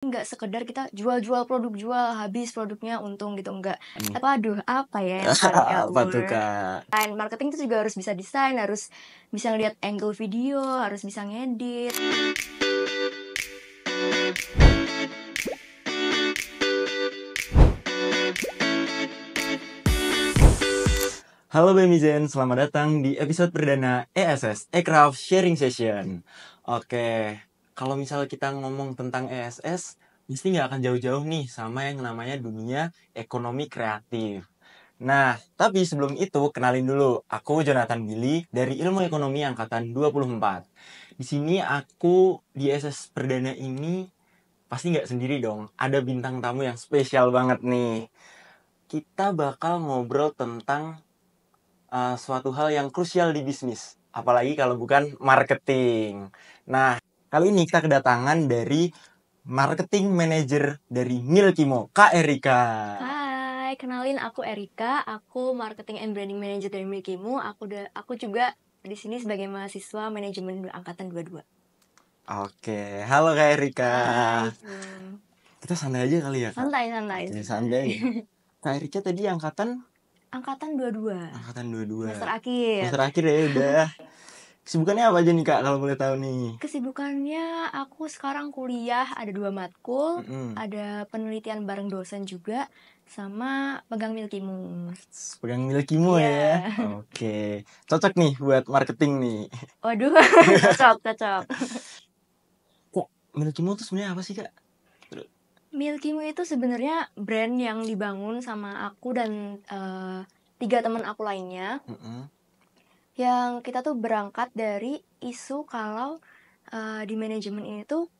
Nggak sekedar kita jual-jual produk, jual habis produknya untung gitu, enggak. Waduh, apa ya yang paling Apa tuh, ngawur? Kak? Marketing itu juga harus bisa desain, harus bisa ngeliat angle video, harus bisa ngedit. Halo Bemizen, selamat datang di episode perdana ESS, Aircraft Sharing Session. Oke, kalau misalnya kita ngomong tentang ESS, mesti nggak akan jauh-jauh nih sama yang namanya dunia ekonomi kreatif. Nah, tapi sebelum itu, kenalin dulu. Aku Jonathan Billy dari Ilmu Ekonomi Angkatan 24. Di sini aku di ESS perdana ini pasti nggak sendiri dong. Ada bintang tamu yang spesial banget nih. Kita bakal ngobrol tentang suatu hal yang krusial di bisnis. Apalagi kalau bukan marketing. Nah, kali ini kita kedatangan dari marketing manager dari Milkimo, Kak Erika. Hai, kenalin aku Erika, aku marketing and branding manager dari Milkimo. Aku juga di sini sebagai mahasiswa manajemen angkatan 22. Oke, halo Kak Erika. Hai. Kita santai aja kali ya, Kak? Santai. Oke, santai. Kak Erika tadi angkatan 22. Angkatan 22. Semester akhir. Semester akhir ya udah. Kesibukannya apa aja nih, Kak, kalau boleh tahu nih? Kesibukannya aku sekarang kuliah, ada 2 matkul, ada penelitian bareng dosen juga, sama pegang Milkimo. Pegang Milkimo ya. Oke. Cocok nih buat marketing nih. Waduh, cocok. Kok Milkimo tuh sebenarnya apa sih, Kak? Milkimo itu sebenarnya brand yang dibangun sama aku dan 3 teman aku lainnya. Yang kita tuh berangkat dari isu kalau di manajemen ini tuh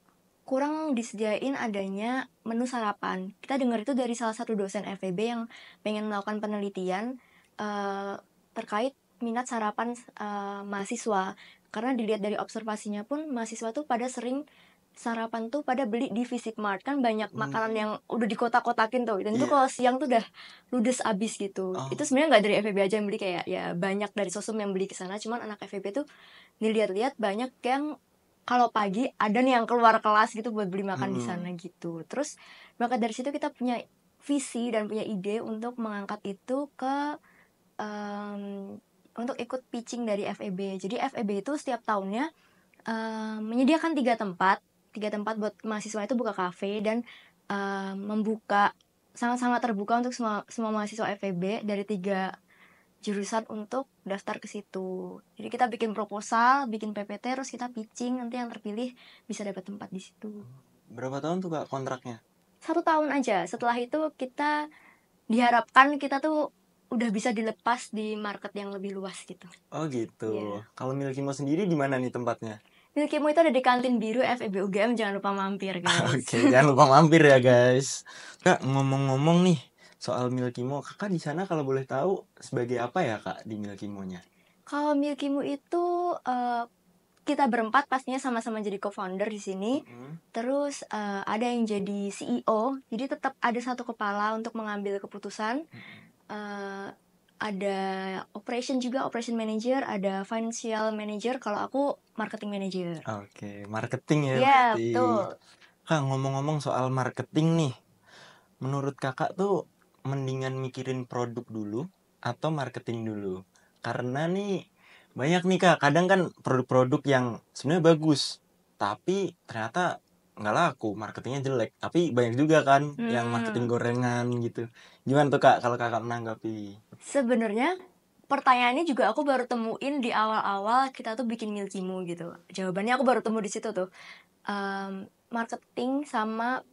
kurang disediain adanya menu sarapan. Kita dengar itu dari salah satu dosen FEB yang pengen melakukan penelitian terkait minat sarapan mahasiswa. Karena dilihat dari observasinya pun mahasiswa tuh pada sering sarapan tuh pada beli di Visipmart. Kan banyak makanan yang udah dikotak-kotakin tuh. Dan itu kalau siang tuh udah ludes abis gitu. Itu sebenarnya nggak dari FEB aja yang beli, kayak ya banyak dari sosum yang beli ke sana. Cuman anak FEB tuh dilihat-lihat banyak yang kalau pagi ada nih yang keluar kelas gitu buat beli makan di sana gitu. Terus maka dari situ kita punya visi dan punya ide untuk mengangkat itu ke untuk ikut pitching dari FEB. Jadi FEB itu setiap tahunnya menyediakan 3 tempat buat mahasiswa itu buka kafe dan membuka sangat-sangat terbuka untuk semua mahasiswa FEB dari 3 jurusan untuk daftar ke situ. Jadi kita bikin proposal, bikin PPT, terus kita pitching, nanti yang terpilih bisa dapat tempat di situ. Berapa tahun tuh, Kak, kontraknya? 1 tahun aja. Setelah itu kita diharapkan kita tuh udah bisa dilepas di market yang lebih luas gitu. Oh gitu. Kalau Milkimo sendiri di mana nih tempatnya? Milkimo itu ada di kantin biru FEB UGM, jangan lupa mampir guys. Oke, jangan lupa mampir ya guys. Kak, ngomong-ngomong nih soal Milkimo, Kakak di sana kalau boleh tahu sebagai apa ya, Kak, di Milkimonya? Kalau Milkimo itu kita berempat pastinya sama-sama jadi co-founder di sini. Terus ada yang jadi CEO, jadi tetap ada satu kepala untuk mengambil keputusan. Ada operation juga, operation manager, ada financial manager, kalau aku marketing manager. Oke, marketing ya Iya, berarti. betul. Kak, ngomong-ngomong soal marketing nih, menurut Kakak tuh mendingan mikirin produk dulu atau marketing dulu? Karena nih banyak nih, Kak, kadang kan produk-produk yang sebenarnya bagus, tapi ternyata nggak laku, marketingnya jelek. Tapi banyak juga kan yang marketing gorengan gitu. Gimana tuh, Kak, kalau Kakak menanggapi? Sebenarnya pertanyaannya juga aku baru temuin di awal-awal kita tuh bikin Milkimo gitu. Jawabannya aku baru temu di situ tuh. Marketing sama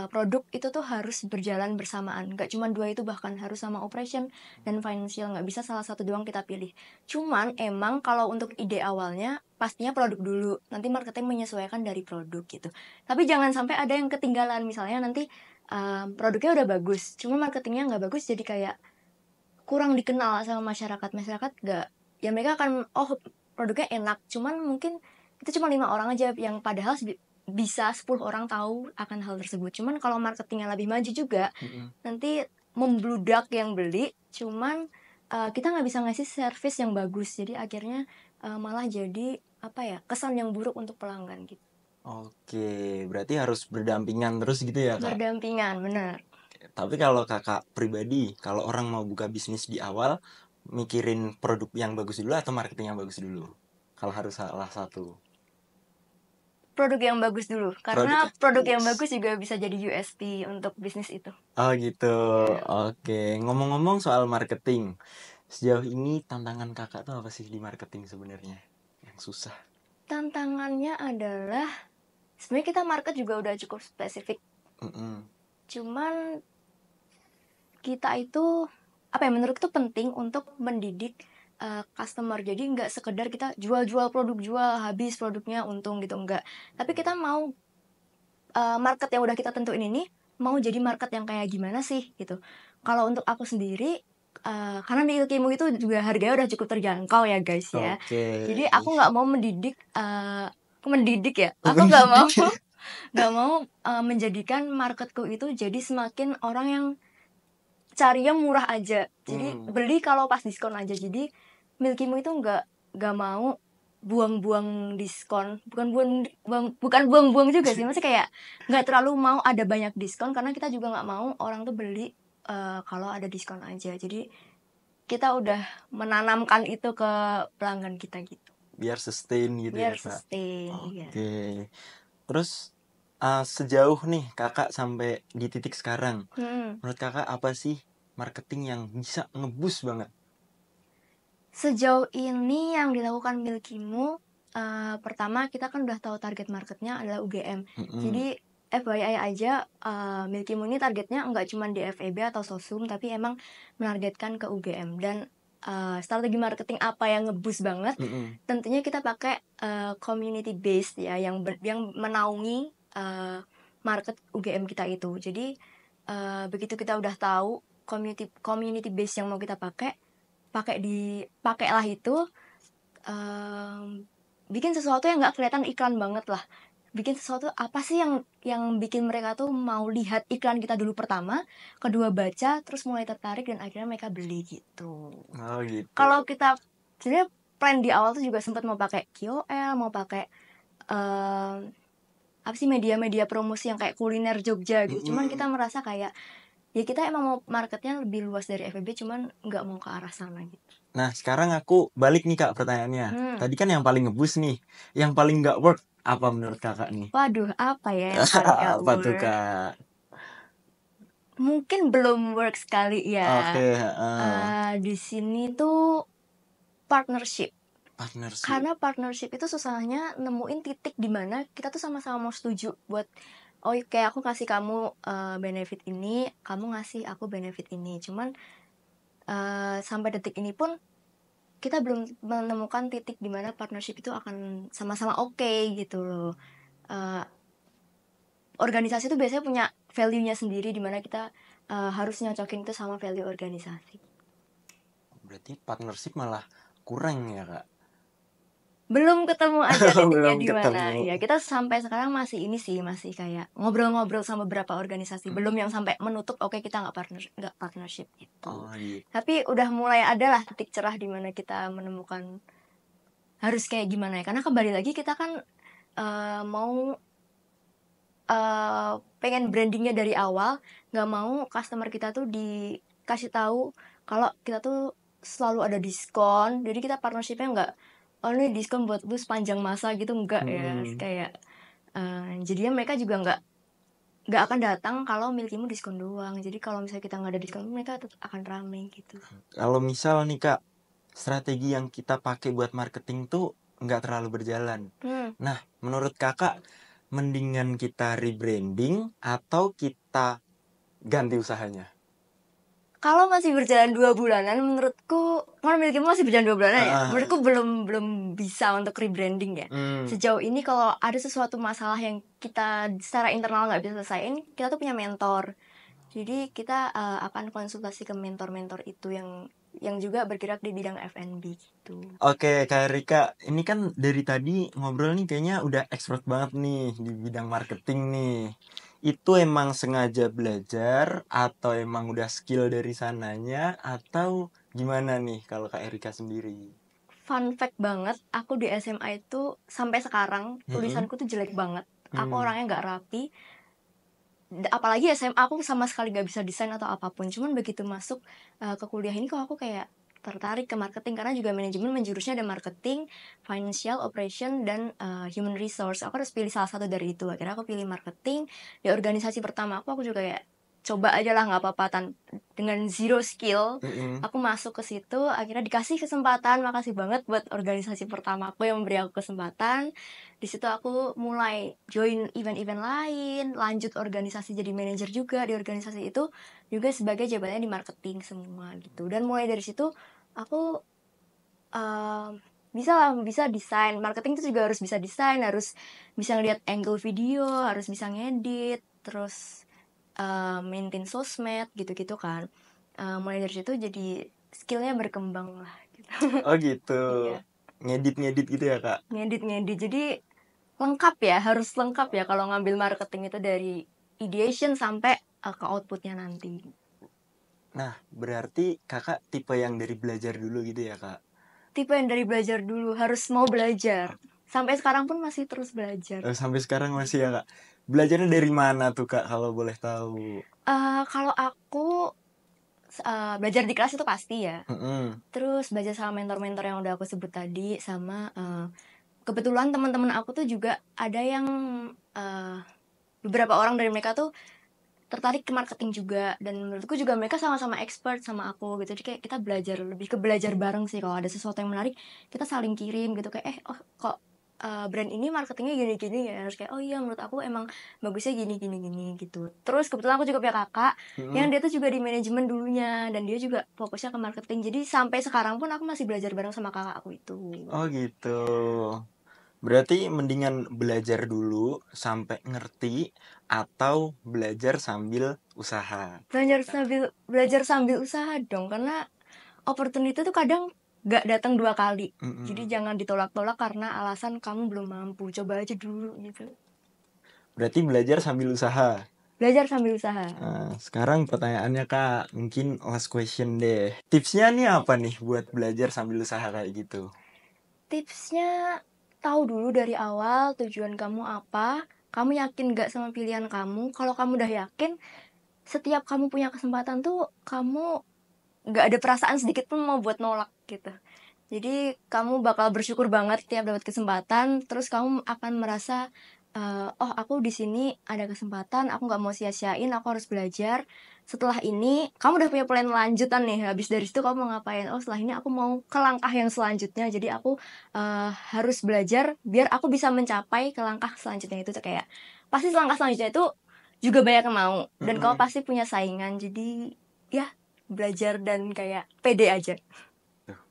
produk itu tuh harus berjalan bersamaan. Gak cuma 2 itu, bahkan harus sama operation dan financial. Gak bisa salah satu doang kita pilih. Cuman emang kalau untuk ide awalnya pastinya produk dulu. Nanti marketing menyesuaikan dari produk gitu. Tapi jangan sampai ada yang ketinggalan. Misalnya nanti produknya udah bagus, cuma marketingnya nggak bagus, jadi kayak kurang dikenal sama masyarakat gak, ya mereka akan produknya enak, cuman mungkin itu cuma 5 orang aja yang padahal bisa 10 orang tahu akan hal tersebut. Cuman kalau marketingnya lebih maju juga, nanti membludak yang beli, cuman kita nggak bisa ngasih service yang bagus, jadi akhirnya malah jadi apa ya, kesan yang buruk untuk pelanggan gitu. Oke, berarti harus berdampingan terus gitu ya, Kak? Berdampingan, bener. Tapi kalau Kakak pribadi, kalau orang mau buka bisnis di awal, mikirin produk yang bagus dulu atau marketing yang bagus dulu? Kalau harus salah satu. Produk yang bagus dulu, Produk karena yang produk yang bagus. bagus juga bisa jadi USP untuk bisnis itu. Oh gitu. Ya. Oke, ngomong-ngomong soal marketing, sejauh ini tantangan Kakak tuh apa sih di marketing sebenarnya? Yang susah. Tantangannya adalah sebenarnya kita market juga udah cukup spesifik. Cuman kita itu apa ya, menurut itu penting untuk mendidik customer. Jadi nggak sekedar kita jual produk, jual habis produknya untung gitu, enggak. Tapi kita mau market yang udah kita tentuin ini mau jadi market yang kayak gimana sih gitu. Kalau untuk aku sendiri karena Milkimu itu juga harganya udah cukup terjangkau ya guys ya. Oke. Jadi aku nggak mau mendidik ya. Aku nggak mau menjadikan marketku itu jadi semakin orang yang carinya murah aja. Jadi beli kalau pas diskon aja. Jadi Milkimu itu nggak mau buang-buang diskon. Bukan buang-buang juga sih. Maksudnya kayak nggak terlalu mau ada banyak diskon karena kita juga nggak mau orang tuh beli kalau ada diskon aja. Jadi kita udah menanamkan itu ke pelanggan kita gitu. Biar sustain gitu Biar ya, Kak. sustain, iya. Oke. Terus sejauh nih Kakak sampai di titik sekarang, menurut Kakak apa sih marketing yang bisa ngeboost banget? Sejauh ini yang dilakukan Milkimu, pertama kita kan udah tahu target marketnya adalah UGM. Jadi FYI aja, Milkimu ini targetnya nggak cuma di FEB atau Sosum, tapi emang menargetkan ke UGM. Dan strategi marketing apa yang ngeboost banget? Tentunya kita pakai community based ya, yang menaungi market UGM kita itu. Jadi begitu kita udah tahu community based yang mau kita pakailah itu, bikin sesuatu yang nggak kelihatan iklan banget lah. Bikin sesuatu apa sih yang bikin mereka tuh mau lihat iklan kita dulu pertama, kedua baca, terus mulai tertarik dan akhirnya mereka beli gitu. Oh gitu. Kalau kita sebenarnya plan di awal tuh juga sempat mau pakai KOL, mau pakai apa sih media-media promosi yang kayak kuliner Jogja gitu. Cuman kita merasa kayak ya kita emang mau marketnya lebih luas dari FEB, cuman nggak mau ke arah sana gitu. Nah sekarang aku balik nih Kak pertanyaannya. Tadi kan yang paling ngeboost nih, yang paling nggak work apa menurut Kakak nih? Waduh, apa ya yang paling nggak Apa tuh work? Kak? Mungkin belum work sekali ya. Oke. Di sini tuh partnership. Partnership. Karena partnership itu susahnya nemuin titik di mana kita tuh sama-sama mau setuju buat kayak aku kasih kamu benefit ini, kamu ngasih aku benefit ini. Cuman sampai detik ini pun kita belum menemukan titik di mana partnership itu akan sama-sama oke gitu loh. Organisasi itu biasanya punya value-nya sendiri di mana kita harus nyocokin itu sama value organisasi. Berarti partnership malah kurang ya Kak? Belum ketemu aja titiknya Belum di mana. ketemu. Ya kita sampai sekarang masih masih kayak ngobrol-ngobrol sama beberapa organisasi. Belum yang sampai menutup kita nggak partnership gitu. Oh gitu. Tapi udah mulai ada lah titik cerah di mana kita menemukan harus kayak gimana ya. Karena kembali lagi kita kan mau pengen brandingnya dari awal, nggak mau customer kita tuh dikasih tahu kalau kita tuh selalu ada diskon. Jadi kita partnershipnya nggak ini diskon buat lu sepanjang masa gitu, enggak ya. Kayak jadinya mereka juga nggak akan datang kalau Milkimu diskon doang. Jadi kalau misalnya kita nggak ada diskon, mereka tetap akan rame gitu. Kalau misal nih Kak, strategi yang kita pakai buat marketing tuh nggak terlalu berjalan. Nah, menurut Kakak, mendingan kita rebranding atau kita ganti usahanya? Kalau masih berjalan 2 bulanan, menurutku, kan Milkimu masih berjalan 2 bulanan ya. Menurutku belum bisa untuk rebranding ya. Sejauh ini kalau ada sesuatu masalah yang kita secara internal nggak bisa selesaiin, kita tuh punya mentor. Jadi kita akan konsultasi ke mentor-mentor itu yang juga bergerak di bidang F&B gitu. Oke, Kak Rika, ini kan dari tadi ngobrol nih kayaknya udah expert banget nih di bidang marketing nih. Itu emang sengaja belajar atau emang udah skill dari sananya atau gimana nih kalau Kak Erika sendiri? Fun fact banget, aku di SMA itu sampai sekarang tulisanku tuh jelek banget. Aku orangnya nggak rapi. Apalagi SMA aku sama sekali gak bisa desain atau apapun. Cuman begitu masuk ke kuliah ini kok aku kayak tertarik ke marketing, karena juga manajemen menjurusnya ada marketing, financial, operation, dan human resource. Aku harus pilih salah satu dari itu. Akhirnya aku pilih marketing. Di organisasi pertama aku juga kayak coba aja lah, nggak apa-apa, dengan zero skill. Aku masuk ke situ, akhirnya dikasih kesempatan. Makasih banget buat organisasi pertama aku yang memberi aku kesempatan. Di situ aku mulai join event-event lain, lanjut organisasi jadi manajer juga di organisasi itu, juga sebagai jabatannya di marketing semua gitu. Dan mulai dari situ aku bisa desain. Marketing itu juga harus bisa desain, harus bisa ngeliat angle video, harus bisa ngedit, terus maintain sosmed gitu-gitu kan. Mulai dari situ jadi skillnya berkembang lah gitu. Oh gitu. Iya. Ngedit gitu ya Kak? Ngedit. Jadi lengkap ya, harus lengkap ya kalau ngambil marketing itu, dari ideation sampai ke outputnya nanti. Nah, berarti Kakak tipe yang dari belajar dulu gitu ya Kak? Tipe yang dari belajar dulu, harus mau belajar. Sampai sekarang pun masih terus belajar. Sampai sekarang masih ya Kak? Belajarnya dari mana tuh Kak kalau boleh tahu? Kalau aku belajar di kelas itu pasti ya. Terus belajar sama mentor-mentor yang udah aku sebut tadi, sama kebetulan teman-teman aku tuh juga ada yang beberapa orang dari mereka tuh tertarik ke marketing juga, dan menurutku juga mereka sama-sama expert sama aku gitu. Jadi kayak kita belajar, lebih ke belajar bareng sih. Kalau ada sesuatu yang menarik kita saling kirim gitu, kayak kok brand ini marketingnya gini-gini ya, harus kayak oh iya menurut aku emang bagusnya gini gitu. Terus kebetulan aku juga punya kakak yang dia tuh juga di manajemen dulunya, dan dia juga fokusnya ke marketing. Jadi sampai sekarang pun aku masih belajar bareng sama kakak aku itu. Oh gitu. Berarti mendingan belajar dulu sampai ngerti atau belajar sambil usaha? Belajar sambil usaha dong, karena opportunity tuh kadang gak datang 2 kali. Jadi jangan ditolak-tolak karena alasan kamu belum mampu. Coba aja dulu gitu. Berarti belajar sambil usaha? Belajar sambil usaha. Nah, sekarang pertanyaannya Kak, mungkin last question deh. Tipsnya nih apa nih buat belajar sambil usaha kayak gitu? Tipsnya, tahu dulu dari awal tujuan kamu apa. Kamu yakin gak sama pilihan kamu? Kalau kamu udah yakin, setiap kamu punya kesempatan tuh kamu gak ada perasaan sedikit pun mau buat nolak gitu. Jadi kamu bakal bersyukur banget tiap dapat kesempatan. Terus kamu akan merasa oh aku di sini ada kesempatan, aku nggak mau sia-siain, aku harus belajar. Setelah ini kamu udah punya plan lanjutan nih. Habis dari situ kamu mau ngapain? Oh setelah ini aku mau ke langkah yang selanjutnya. Jadi aku harus belajar biar aku bisa mencapai ke langkah selanjutnya itu. Kayak pasti langkah selanjutnya itu juga banyak yang mau, dan kamu pasti punya saingan. Jadi ya belajar dan kayak pede aja.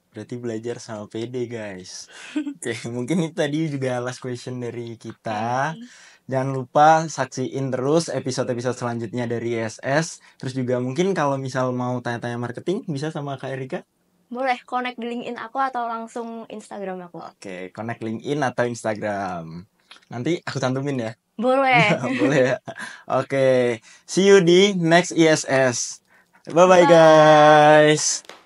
Berarti belajar sama PD guys. Oke, mungkin itu tadi juga last question dari kita. Jangan lupa saksiin terus episode-episode selanjutnya dari ISS. Terus juga mungkin kalau misal mau tanya-tanya marketing, bisa sama Kak Erika? Boleh connect di LinkedIn aku atau langsung Instagram aku. Oke, connect LinkedIn atau Instagram. Nanti aku cantumin ya. Boleh. Boleh ya. Oke, see you di next ISS. Bye-bye guys.